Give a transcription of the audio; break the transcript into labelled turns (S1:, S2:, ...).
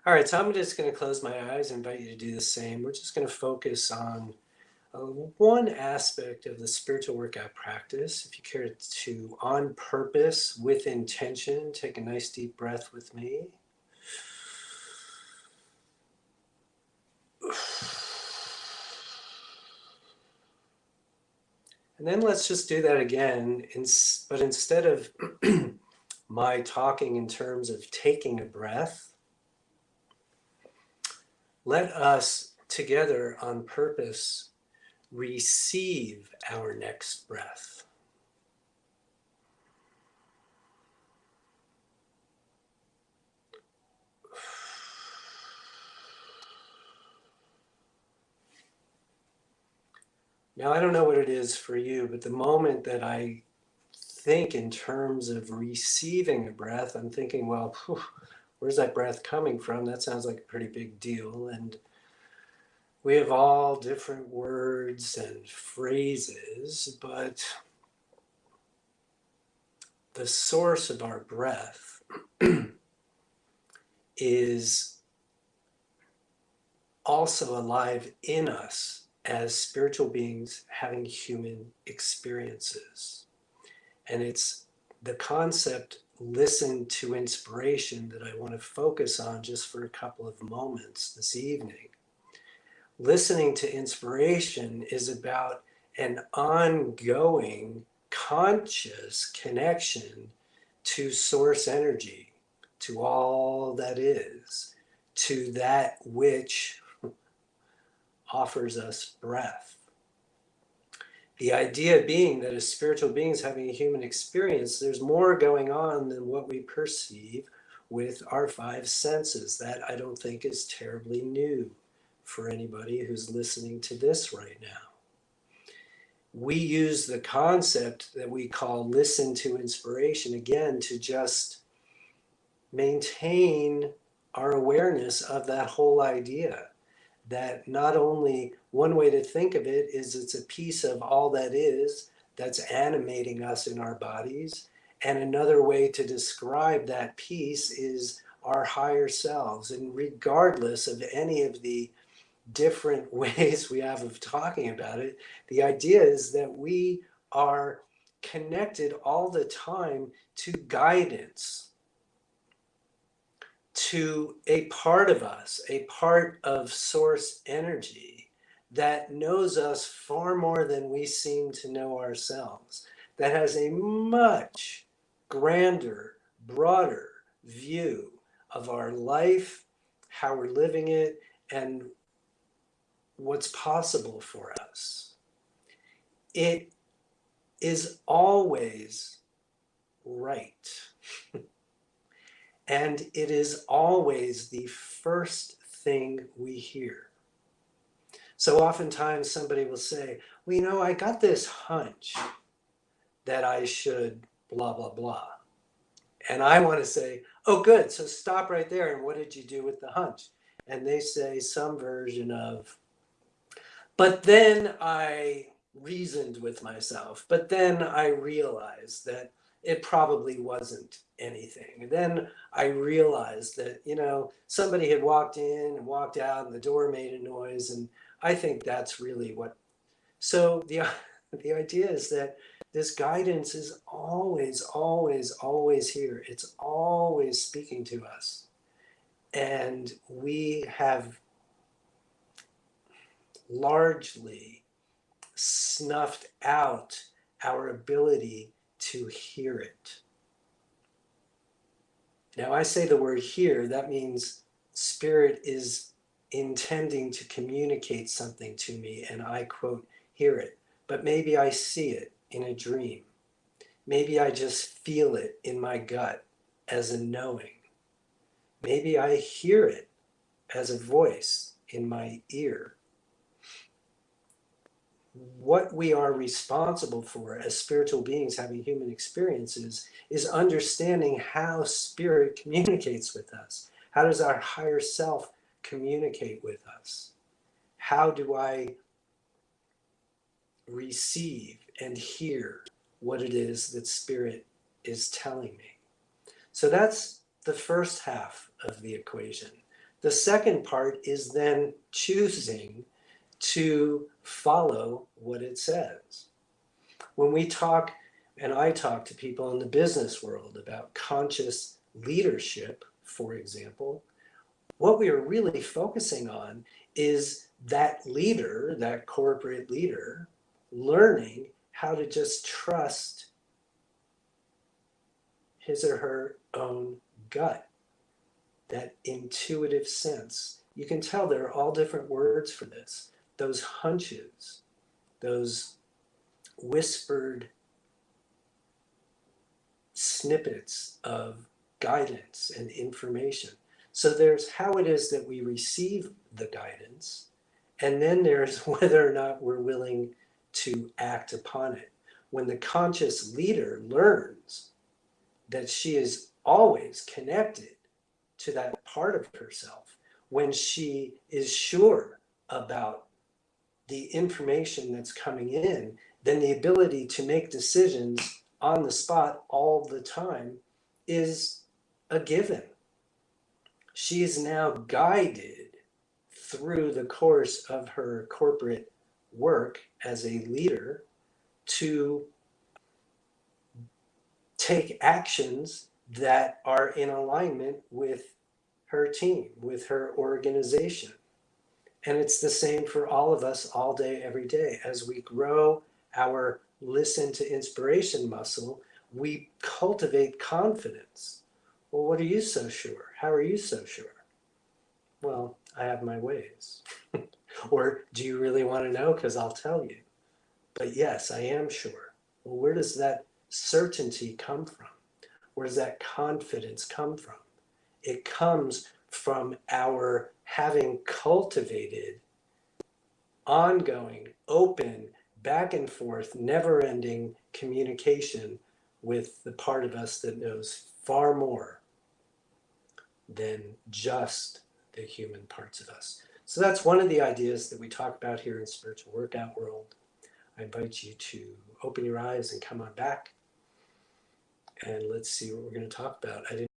S1: All right, so I'm just going to close my eyes and invite you to do the same. We're just going to focus on one aspect of the spiritual workout practice. If you care to, on purpose, with intention, take a nice deep breath with me. And then let's just do that again, but instead of my talking in terms of taking a breath, let us together on purpose receive our next breath. Now, I don't know what it is for you, but the moment that I think in terms of receiving a breath, I'm thinking, well, where's that breath coming from? That sounds like a pretty big deal. And we have all different words and phrases, but the source of our breath is also alive in us as spiritual beings having human experiences. And it's the concept, listen to inspiration, that I want to focus on just for a couple of moments this evening. Listening to inspiration is about an ongoing conscious connection to source energy, to all that is, to that which offers us breath. The idea being that as spiritual beings having a human experience, there's more going on than what we perceive with our five senses. That I don't think is terribly new for anybody who's listening to this right now. We use the concept that we call listen to inspiration again to just maintain our awareness of that whole idea. That not only one way to think of it is it's a piece of all that is that's animating us in our bodies, and another way to describe that piece is our higher selves. And regardless of any of the different ways we have of talking about it, the idea is that we are connected all the time to guidance, to a part of us, a part of source energy that knows us far more than we seem to know ourselves, that has a much grander, broader view of our life, how we're living it, and what's possible for us. It is always right. And it is always the first thing we hear. So oftentimes somebody will say, well, you know, I got this hunch that I should blah, blah, blah. And I want to say, oh, good. So stop right there. And what did you do with the hunch? And they say some version of, but then I reasoned with myself, but then I realized that it probably wasn't anything. And then I realized that, you know, somebody had walked in and walked out and the door made a noise. And I think that's really what. So the idea is that this guidance is always, always, always here. It's always speaking to us. And we have largely snuffed out our ability to hear it. Now, I say the word hear, that means spirit is intending to communicate something to me, and I, quote, hear it. But maybe I see it in a dream. Maybe I just feel it in my gut as a knowing. Maybe I hear it as a voice in my ear. What we are responsible for as spiritual beings having human experiences is understanding how spirit communicates with us. How does our higher self communicate with us? How do I receive and hear what it is that spirit is telling me? So that's the first half of the equation. The second part is then choosing to follow what it says. When we talk, and I talk to people in the business world about conscious leadership, for example, what we are really focusing on is that leader, that corporate leader, learning how to just trust his or her own gut, that intuitive sense. You can tell there are all different words for this. Those hunches, those whispered snippets of guidance and information. So there's how it is that we receive the guidance, and then there's whether or not we're willing to act upon it. When the conscious leader learns that she is always connected to that part of herself, when she is sure about the information that's coming in, then the ability to make decisions on the spot all the time is a given. She is now guided through the course of her corporate work as a leader to take actions that are in alignment with her team, with her organization. And it's the same for all of us all day, every day. As we grow our listen to inspiration muscle, we cultivate confidence. Well, what are you so sure? How are you so sure? Well, I have my ways. Or do you really want to know? Because I'll tell you. But yes, I am sure. Well, where does that certainty come from? Where does that confidence come from? It comes from our having cultivated ongoing, open, back and forth, never-ending communication with the part of us that knows far more than just the human parts of us. So that's one of the ideas that we talk about here in Spiritual Workout World. I invite you to open your eyes and come on back, and let's see what we're going to talk about. I didn't